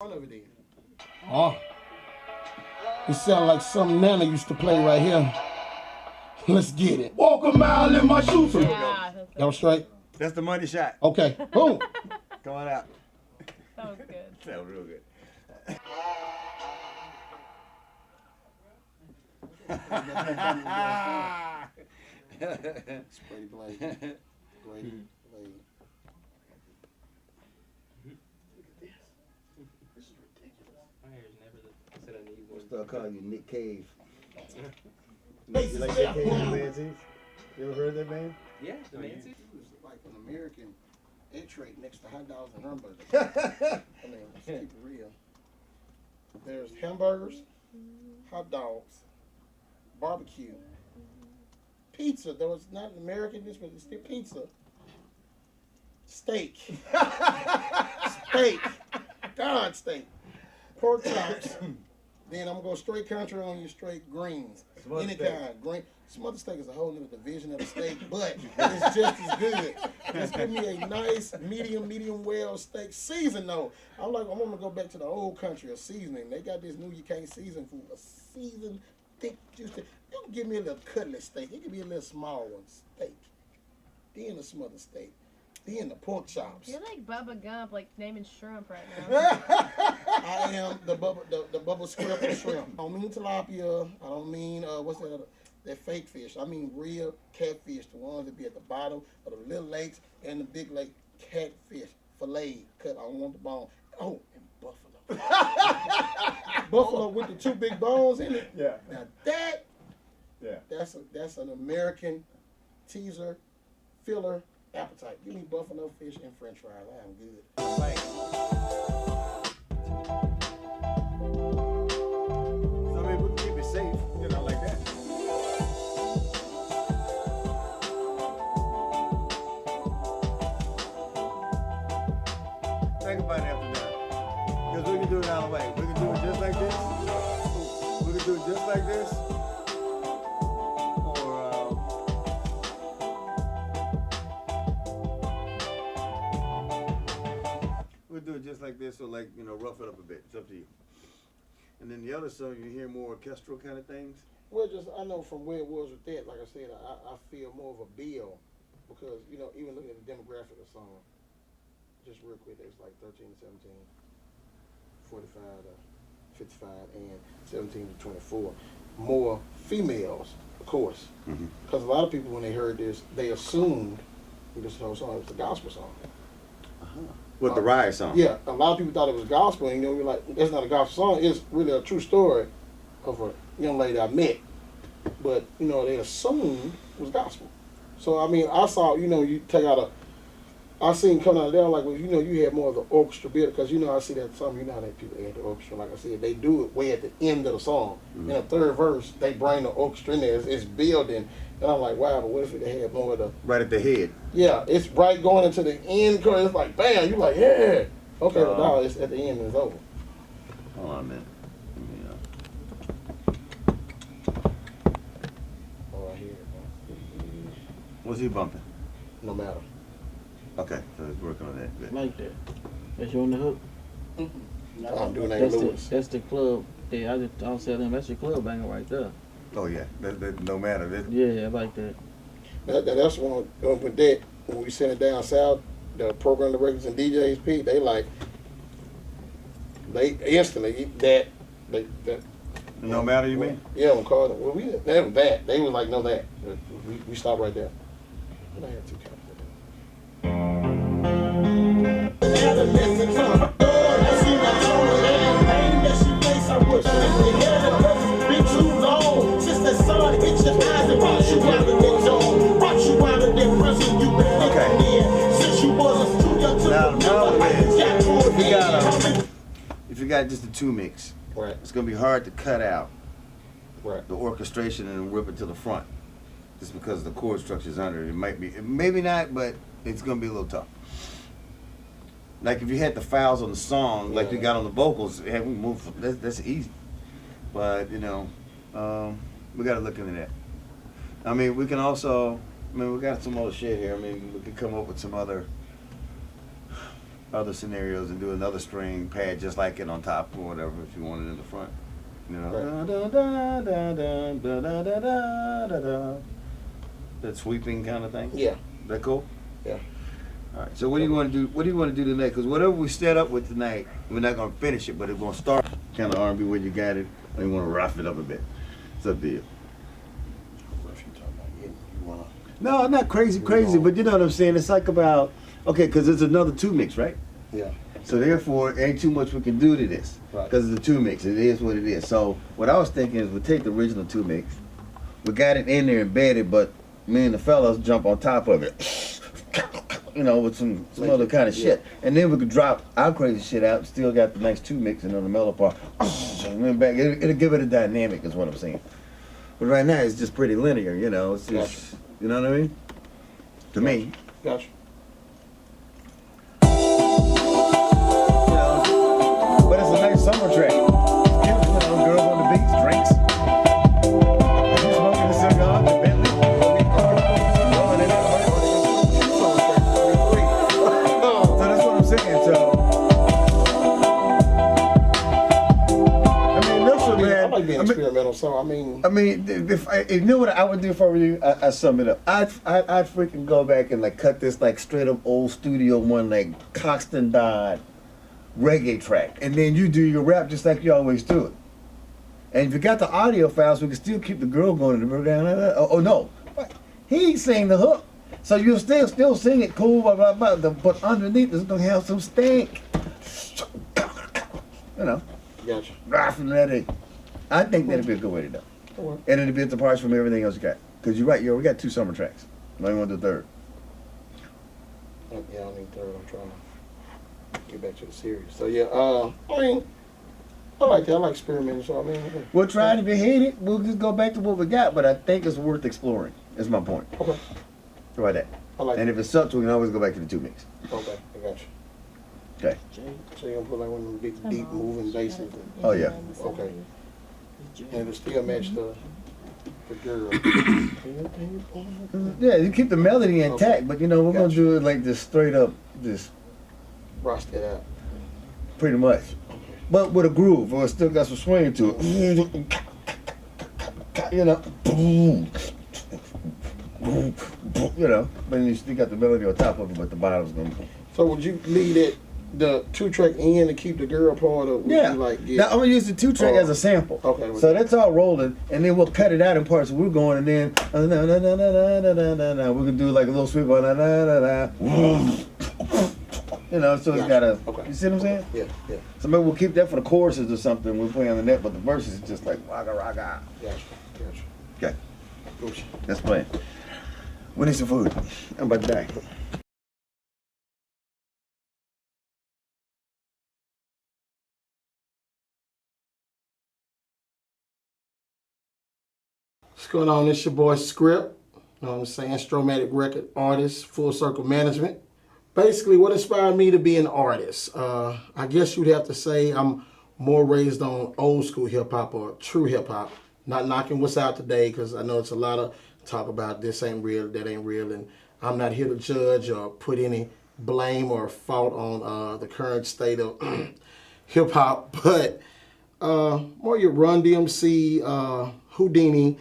Over there. Oh, it sounds like some Nana used to play right here. Let's get it. Walk a mile in my shoes. Yeah, That was straight? That's the money shot. Okay, boom. Come on out. that was good. That was real good. Spray blade. Blade. Start calling you Nick Cave. Bases You like there. Nick Cave, the Manzies? You ever heard that man? Yeah, the Manzies. It was like an American entry next to hot dogs and hamburgers. I mean, let's keep it real. There's hamburgers, hot dogs, barbecue, pizza. Though it's not an American dish, but it's still pizza. Steak. Steak. God, steak. Pork chops. Then I'm gonna go straight country on you, straight greens. Smothered Any steak. kind. Green. Smothered steak is a whole new division of the steak, but it's just as good. Just give me a nice medium well steak. Season though. I'm gonna go back to the old country of seasoning. They got this new you can't season food. A seasoned, thick, juicy. You can give me a little cutlet steak. It can be a little small one steak. Then a smothered steak. Then the pork chops. You're like Bubba Gump, like naming shrimp right now. I am the bubble scrap of shrimp. I don't mean tilapia. I don't mean what's that other, that fake fish. I mean real catfish, the ones that be at the bottom of the little lakes and the big lake. Catfish, fillet, cut. I don't want the bone. Oh, and buffalo. Buffalo with the two big bones in it. Yeah. Now that's an American teaser, filler appetite. Give me buffalo fish and French fries. I am good. Like, so I mean, we can keep it safe, you know, like that. Think about it after now. Because we can do it out of the way. We can do it just like this. We can do it just like this. We'll do it just like this, or like, you know, rough it up a bit. It's up to you. And then the other song, you hear more orchestral kind of things. Well, just I know from where it was with that, like I said, I feel more of a bill because, you know, even looking at the demographic of the song, just real quick, it's like 13 to 17, 45 to 55, and 17 to 24. More females, of course. Because a lot of people, when they heard this, they assumed this whole song it was a gospel song. With the Rise song. Yeah, a lot of people thought it was gospel, and you know, we're like, that's not a gospel song. It's really a true story of a young lady I met. But, you know, they assumed it was gospel. So, I mean, I saw, you know, you take out I seen coming out of there, like, well, you know, you had more of the orchestra bit, because, you know, I see that song, you know how that people add the orchestra, like I said, they do it way at the end of the song. In the third verse, they bring the orchestra in there, it's building, and I'm like, wow, but what if they had more of the... Right at the head. Yeah, it's right going into the end, it's like, bam, you're like, yeah. Okay, but now it's at the end and it's over. Hold on a minute. Oh, I hear it, What's he bumping? no matter. Okay, so let's work on that. Good. Like that. That's you on the hook. I'm doing that That's Lewis. that's the club. Yeah, I'll say them. That's your club banger right there. Oh yeah, that no matter. That, Yeah, I like that. That's one with that, when we sent it down south, the program directors and DJs, Pete, they instantly, that. no matter, you mean? Yeah, on call them. Well, we didn't have that. They was like, no, that. We stopped right there. But I had two counts. Now the problem is, if you got just the two mix, Right, it's gonna be hard to cut out right. the orchestration and rip it to the front, just because the chord structure's under it. It might be, maybe not, but it's gonna be a little tough. Like if you had the files on the song, like you got on the vocals, hey, we move. That's easy. But you know, we gotta look into that. I mean, we can also. I mean, we got some other shit here. I mean, we could come up with some other other scenarios and do another string pad just like it on top or whatever if you want it in the front. You know, Right. da, da, da, da, da, da, da, da, da, da. That sweeping kind of thing. Yeah. That cool? Yeah. All right. So what do you want to do? What do you want to do tonight? Because whatever we set up with tonight, we're not gonna finish it, but it's gonna start kind of R&B where you got it. Or you want to rough it up a bit. It's up to you. What if you talking about you wanna? No, not crazy, but you know what I'm saying. It's like about because it's another two mix, right? Yeah. So therefore, ain't too much we can do to this Right. because it's a two mix. It is what it is. So what I was thinking is we take the original two mix, we got it in there embedded, but me and the fellas jump on top of it, you know, with some other kind of shit, and then we could drop our crazy shit out. Still got the nice two mix and on the mellow part. And then back, it'll give it a dynamic, is what I'm saying. But right now it's just pretty linear, you know. It's just, you know what I mean? To me. Gotcha. But it's a nice summer track. You know, girls on the beach, drinks. You smoking a cigar, the Bentley. So that's what I'm saying. So, I mean, listen, man. I like being experimental, so I mean, if you know what I would do if I were you, I sum it up. I'd freaking go back and like cut this like straight up old studio one like Coxton Dodd reggae track, and then you do your rap just like you always do it. And if you got the audio files, we can still keep the girl going in the background. Oh no, he sang the hook, so you'll still sing it cool, blah, blah, blah, but underneath it's gonna have some stank. You know, gotcha. right from that in. I think that'd be a good way to do it. Okay. And it'd be apart from everything else you got. Because you're right, we got two summer tracks. Now you want to do third. Yeah, I don't need third. I'm trying to get back to the series. So yeah, I mean, I like that. I like experimenting. So I mean, We'll try to be hated. We'll just go back to what we got, but I think it's worth exploring. That's my point. okay, How about that? I like And it. if it sucks, we can always go back to the two mix. Okay, I got you. Okay. So you're gonna put like one of them big, deep moving basses, Oh, yeah. Okay. and it still match the girl. Yeah, you keep the melody intact, but you know, we're going to Gotcha. do it like this straight up, this Rust it out. pretty much. But with a groove, or it still got some swing to it. You know, you know, but you still got the melody on top of it, but the bottom's going to be. So would you leave it the 2-track in to keep the girl part, or would Yeah. you like get? Now I'm gonna use the 2-track as a sample. Okay. So that's all rolling, and then we'll cut it out in parts. We're going, and then we're gonna do like a little sweep on you know. So it's gotta. Okay. You see what I'm saying? Yeah, yeah. So maybe we'll keep that for the choruses or something. We'll play on the net, but the verses is just like raga raga. Gotcha, gotcha. Okay, Gotcha. that's playing. We need some food. I'm about to die. What's going on? It's your boy Script. You know what I'm saying? Stromatic record artist, Full Circle Management. Basically, what inspired me to be an artist? I guess you'd have to say I'm more raised on old school hip hop or true hip hop. Not knocking what's out today, because I know it's a lot of talk about this ain't real, that ain't real, and I'm not here to judge or put any blame or fault on the current state of hip hop, but more your Run DMC, Houdini,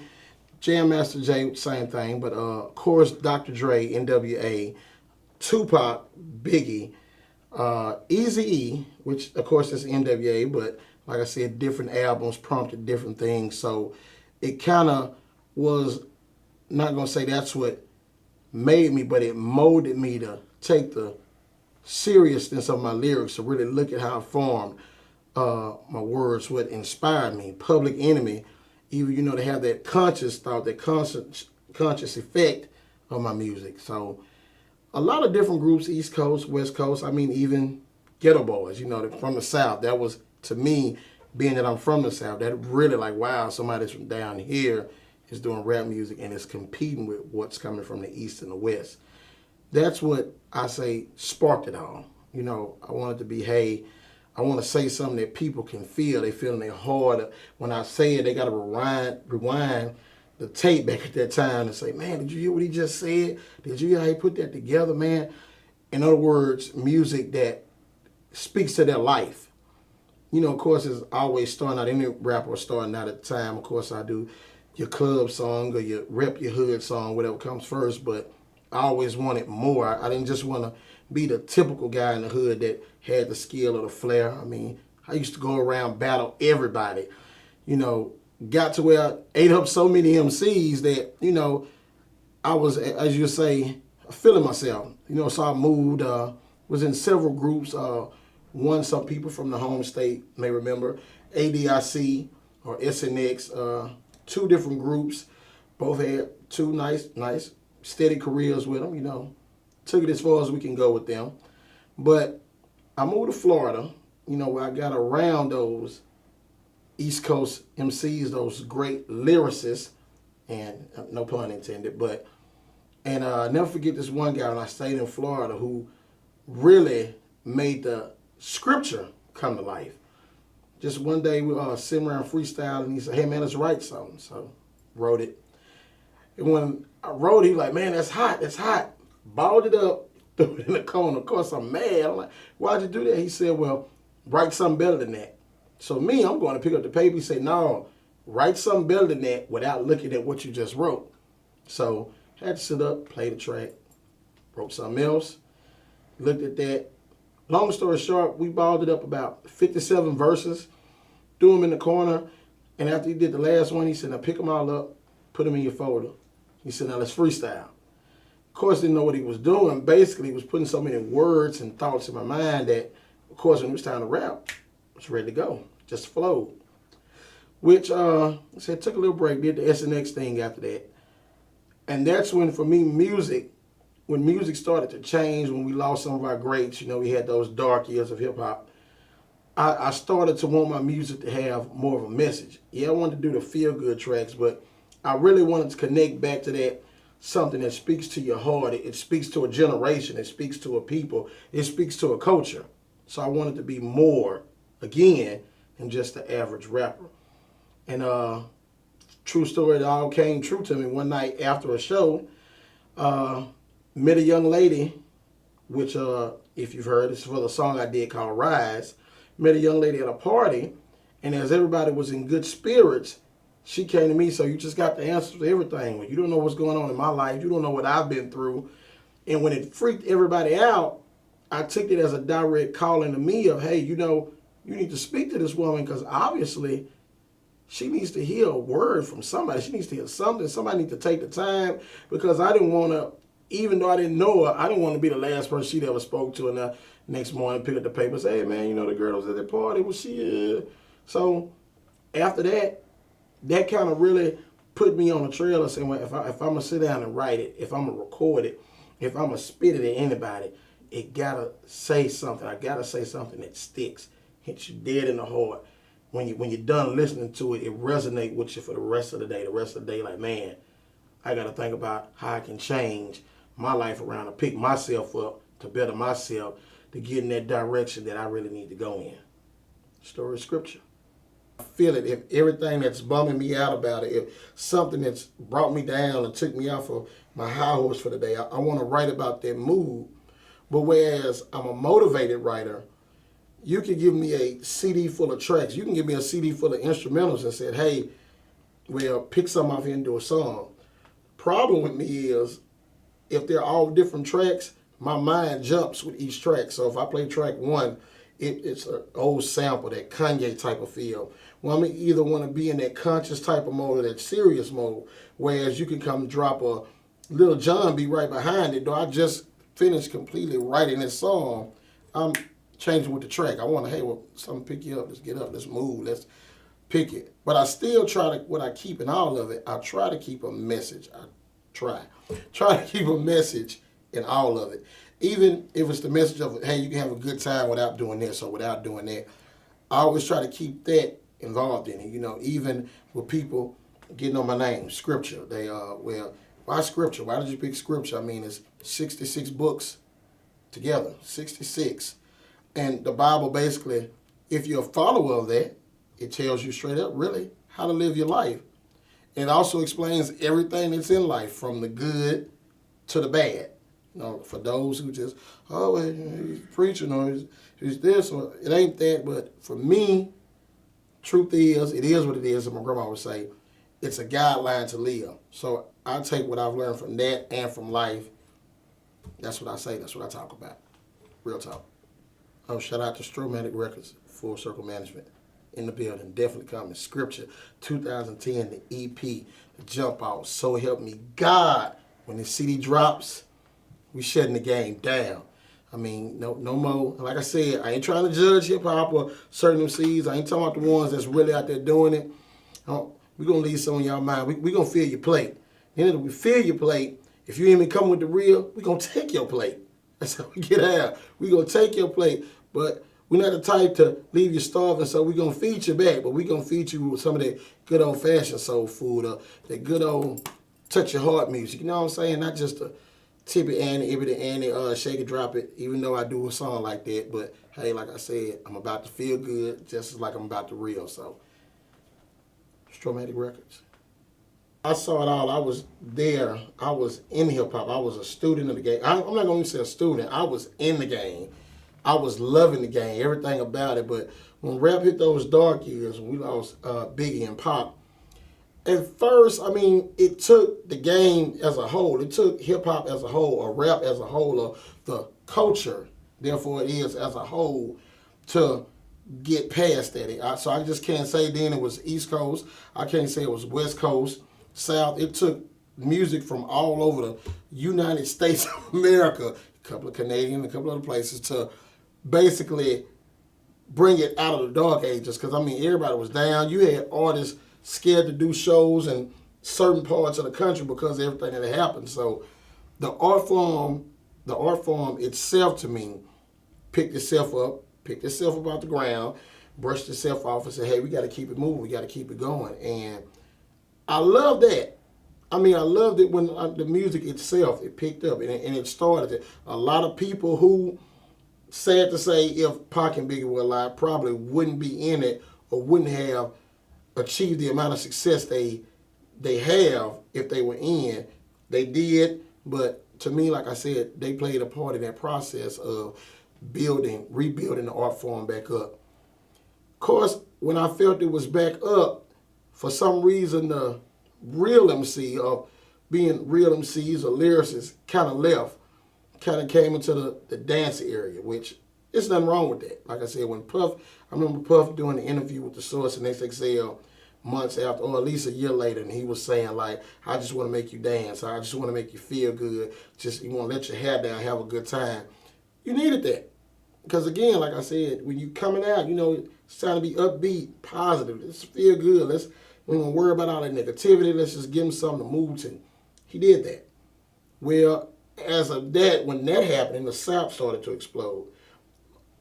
Jam Master Jay, same thing, but of course Dr. Dre, NWA, Tupac, Biggie, Eazy-E, which of course is NWA, but like I said, different albums prompted different things, so it kind of was, not gonna say that's what made me, but it molded me to take the seriousness of my lyrics, to really look at how I formed my words, what inspired me. Public Enemy, even, you know, they have that conscious thought, that conscious effect of my music. So a lot of different groups, East Coast, West Coast, I mean, even Ghetto Boys, you know, from the South. That was, to me, being that I'm from the South, that really like, wow, somebody's from down here is doing rap music and is competing with what's coming from the East and the West. That's what I say sparked it all. You know, I wanted to be, hey, I want to say something that people can feel. They feel in their heart. When I say it, they got to rewind the tape back at that time and say, man, did you hear what he just said? Did you hear how he put that together, man? In other words, music that speaks to their life. You know, of course, it's always starting out, any rapper starting out at the time. Of course, I do your club song or your rep your hood song, whatever comes first, but I always wanted more. I didn't just want to be the typical guy in the hood that had the skill or the flair. I mean, I used to go around battle everybody. You know, got to where I ate up so many MCs that, you know, I was, as you say, feeling myself. You know, so I moved, was in several groups. One, some people from the home state may remember, ADIC or SNX, 2 different groups. Both had 2 nice, steady careers with them, you know. Took it as far as we can go with them. But I moved to Florida, you know, where I got around those East Coast MCs, those great lyricists, and no pun intended, but, and I'll never forget this one guy when I stayed in Florida who really made the scripture come to life. Just one day we were sitting around freestyle, and he said, hey man, let's write something. So wrote it. And when I wrote it, he was like, man, that's hot. Balled it up, threw it in the corner. Of course, I'm mad. I'm like, why'd you do that? He said, well, write something better than that. So me, I'm going to pick up the paper. He said, no, write something better than that without looking at what you just wrote. So I had to sit up, play the track, wrote something else, looked at that. Long story short, we balled it up about 57 verses, threw them in the corner, and after he did the last one, he said, now pick them all up, put them in your folder. He said, now let's freestyle. Of course, didn't know what he was doing. Basically, he was putting so many words and thoughts in my mind that, of course, when it was time to rap, I was ready to go. Just flowed. Which, I said, took a little break, did the SNX thing after that. And that's when, for me, when music started to change, when we lost some of our greats, you know, we had those dark years of hip-hop, I started to want my music to have more of a message. Yeah, I wanted to do the feel-good tracks, but I really wanted to connect back to that, something that speaks to your heart. It speaks to a generation. It speaks to a people. It speaks to a culture. So I wanted to be more, again, than just the average rapper. And true story, it all came true to me. One night after a show, met a young lady, which, if you've heard, it's for the song I did called Rise. Met a young lady at a party, and as everybody was in good spirits, she came to me, so you just got the answer to everything. When you don't know what's going on in my life, you don't know what I've been through. And when it freaked everybody out, I took it as a direct calling to me of, hey, you know, you need to speak to this woman because obviously she needs to hear a word from somebody. She needs to hear something. Somebody needs to take the time because I didn't want to, even though I didn't know her, I didn't want to be the last person she'd ever spoke to. And the next morning, pick up the paper and say, hey, man, you know, the girl was at that party. Was she? So after that, that kind of really put me on a trail of saying, well, if I'm going to sit down and write it, if I'm going to record it, if I'm going to spit it at anybody, it got to say something. I got to say something that sticks, hits you dead in the heart. When you're done listening to it, it resonates with you for the rest of the day. The rest of the day, like, man, I got to think about how I can change my life around to pick myself up, to better myself, to get in that direction that I really need to go in. Story of scripture. I feel it. If everything that's bumming me out about it, if something that's brought me down and took me off of my high horse for the day, I want to write about that mood. But whereas I'm a motivated writer, you can give me a CD full of tracks. You can give me a CD full of instrumentals and say, hey, well, pick some off here and do a song. Problem with me is, if they're all different tracks, my mind jumps with each track. So if I play track 1, it's an old sample, that Kanye type of feel. Well, I either want to be in that conscious type of mode or that serious mode, whereas you can come drop a Little John beat right behind it. Though I just finished completely writing this song, I'm changing with the track. I want to, hey, well, something pick you up. Let's get up. Let's move. Let's pick it. But I still try to, what I keep in all of it, I try to keep a message. I try to keep a message in all of it. Even if it's the message of, hey, you can have a good time without doing this or without doing that. I always try to keep that involved in it. You know, even with people getting on my name, scripture. They, well, why scripture? Why did you pick scripture? I mean, it's 66 books together, 66. And the Bible basically, if you're a follower of that, it tells you straight up, really, how to live your life. It also explains everything that's in life, from the good to the bad. You know, for those who just, oh, well, he's preaching or he's this, or it ain't that. But for me, truth is, it is what it is, as my grandma would say. It's a guideline to live. So I take what I've learned from that and from life. That's what I say. That's what I talk about. Real talk. Oh, shout out to Stromatic Records, Full Circle Management in the building. Definitely coming. Scripture, 2010, the EP, the Jump Out, So Help Me God. When the CD drops, we shutting the game down. I mean, no more. Like I said, I ain't trying to judge hip hop or certain MCs. I ain't talking about the ones that's really out there doing it. We're going to leave some on y'all mind. We going to fill your plate. Then if we fill your plate, if you ain't even come with the real, we going to take your plate. That's how we get out. We going to take your plate. But we're not the type to leave you starving, so we're going to feed you back. But we're going to feed you with some of that good old-fashioned soul food or that good old touch-your-heart music. You know what I'm saying? Not just a tip it, Annie, ibit it, Annie, shake it, drop it, even though I do a song like that. But, hey, like I said, I'm about to feel good just as like I'm about to reel. So, Stromatic Records. I saw it all. I was there. I was in hip-hop. I was a student of the game. I'm not going to say a student. I was in the game. I was loving the game, everything about it. But when rap hit those dark years, when we lost Biggie and Pop, at first, I mean, it took the game as a whole. It took hip-hop as a whole, or rap as a whole, or the culture, therefore it is, as a whole, to get past that. So I just can't say then it was East Coast. I can't say it was West Coast, South. It took music from all over the United States of America, a couple of Canadian, a couple other places, to basically bring it out of the dark ages. Because, I mean, everybody was down. You had artists scared to do shows in certain parts of the country because of everything that had happened. So the art form itself, to me, picked itself up out the ground, brushed itself off and said, hey, we got to keep it moving. We got to keep it going. And I love that. I mean, I loved it when the music itself, it picked up and it started. A lot of people who, sad to say, if Pac and Biggie were alive, probably wouldn't be in it or wouldn't have achieved the amount of success they have if they were in. They did, but to me, like I said, they played a part in that process of rebuilding the art form back up. Of course, when I felt it was back up, for some reason, the real MC of being real MCs or lyricists kind of left, kind of came into the dance area, which there's nothing wrong with that. Like I said, when Puff, I remember Puff doing the interview with The Source and XXL months after, or at least a year later, and he was saying, like, I just want to make you dance. I just want to make you feel good. Just, you want to let your hair down, have a good time. You needed that. Because, again, like I said, when you coming out, you know, it's trying to be upbeat, positive. Let's feel good. We don't worry about all that negativity. Let's just give him something to move to. He did that. Well, as of that, when that happened, the South started to explode.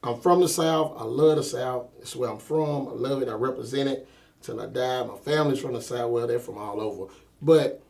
I'm from the South. I love the South. It's where I'm from. I love it. I represent it till I die. My family's from the South. Well, they're from all over. But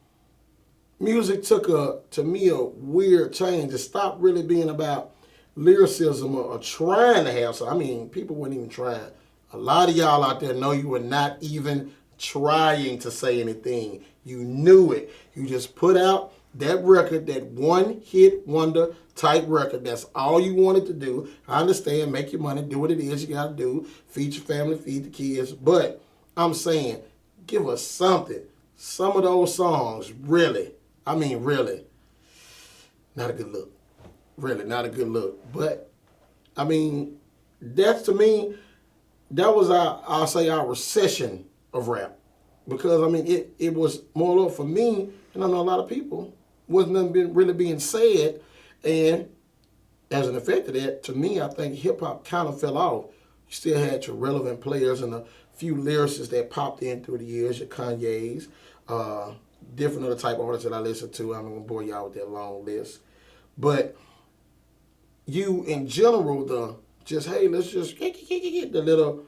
music took, to me, a weird change. It stopped really being about lyricism or trying to have some. I mean, people weren't even trying. A lot of y'all out there know you were not even trying to say anything. You knew it. You just put out that record, that one-hit wonder type record. That's all you wanted to do. I understand, make your money, do what it is you got to do, feed your family, feed the kids. But I'm saying, give us something. Some of those songs, really, I mean, really, not a good look. Really, not a good look. But, I mean, that's, to me, that was I'll say our recession of rap. Because, I mean, it was more or less for me, and I know a lot of people, wasn't nothing really being said. And as an effect of that, to me, I think hip-hop kind of fell off. You still had your relevant players and a few lyricists that popped in through the years, your Kanye's, different other type of artists that I listen to. I'm not going to bore y'all with that long list. But you, in general, let's just get the little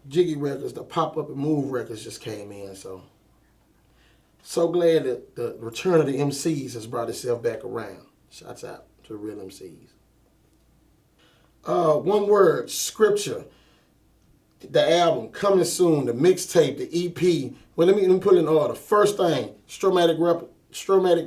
jiggy records, the pop up and move records just came in. So glad that the return of the MCs has brought itself back around. Shouts out to the real MCs. One word, Scripture. The album coming soon, the mixtape, the EP. Well, let me put it in order. First thing, Stromatic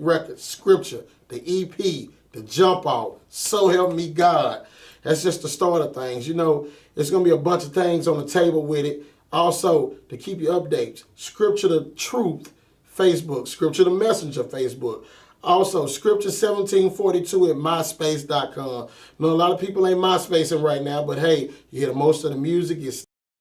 Records, Scripture, the EP, the jump off. So help me God. That's just the start of things. You know, there's going to be a bunch of things on the table with it. Also, to keep you updates, Scripture the Truth Facebook, Scripture the Messenger Facebook. Also, Scripture 1742 at myspace.com. I know a lot of people ain't MySpacing right now, but hey, you hear most of the music.